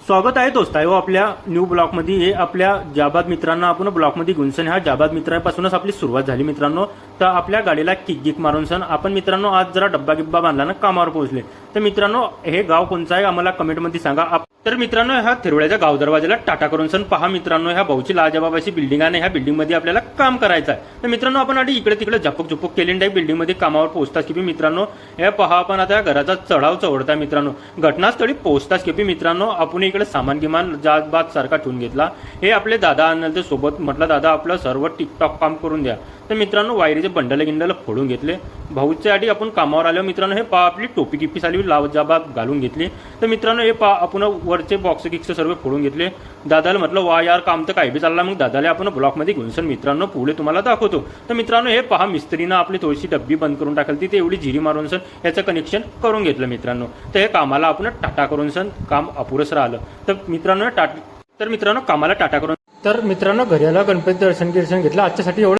स्वागत आहे दोस्तायो आपल्या न्यू ब्लॉकमध्ये. हे आपल्या जाबाद मित्रांना आपण ब्लॉकमध्ये घेऊन सण ह्या जाबाद मित्रांपासूनच आपली सुरुवात झाली मित्रांनो. तर आपल्या गाडीला किक मारून सण आपण मित्रांनो आज जरा डब्बा गिब्बा बांधला ना कामावर पोहोचले. तर मित्रांनो हे गाव कोणचं आहे आम्हाला कमेंटमध्ये सांगा. तर मित्रांनो ह्या थिरवड्याच्या गाव दरवाजाला टाटा करून सण पहा मित्रांनो. ह्या भाऊची लाजबाब अशी बिल्डिंग आहे. ह्या बिल्डिंगमध्ये आपल्याला काम करायचं आहे. तर मित्रांनो आपण आधी इकडे तिकडे झपक केली नाही बिल्डिंगमध्ये कामावर पोहोचताच की मित्रांनो हे पहा आपण आता घराचा चढाव चढवता मित्रांनो. घटनास्थळी पोहोचताच की मित्रांनो आपण इकडे सामान गिमान जात सारखा ठेवून घेतला. हे आपले दादा आणले सोबत. म्हटलं दादा आपलं सर्व टिकटॉक काम करून द्या. तर मित्रांनो वायरीचे बंडल फोडून घेतले. भाऊच्या आधी आपण कामावर आलो मित्रांनो. हे पहा आपली टोपी गिप्पी साली लावजाबाब घालून घेतली. तर मित्रांनो हे पहा आपण वरचे बॉक्स गिक्स सर्व फोडून घेतले. दादाला म्हटलं वा यार काम तर काही बी चालला. मग दादाला आपण ब्लॉकमध्ये घेऊन सण मित्रांनो पुढे तुम्हाला दाखवतो. तर मित्रांनो हे पहा मिस्त्रीनं आपली थोडीशी डब्बी बंद करून टाकली. ती एवढी जिरी मारून सण याचं कनेक्शन करून घेतलं मित्रांनो. तर हे कामाला आपण टाटा करून सण काम अपुरंच राहिलं. तर मित्रांनो कामाला टाटा करून. तर मित्रांनो घरी आला गणपती दर्शन घेतलं. आजच्यासाठी एवढं.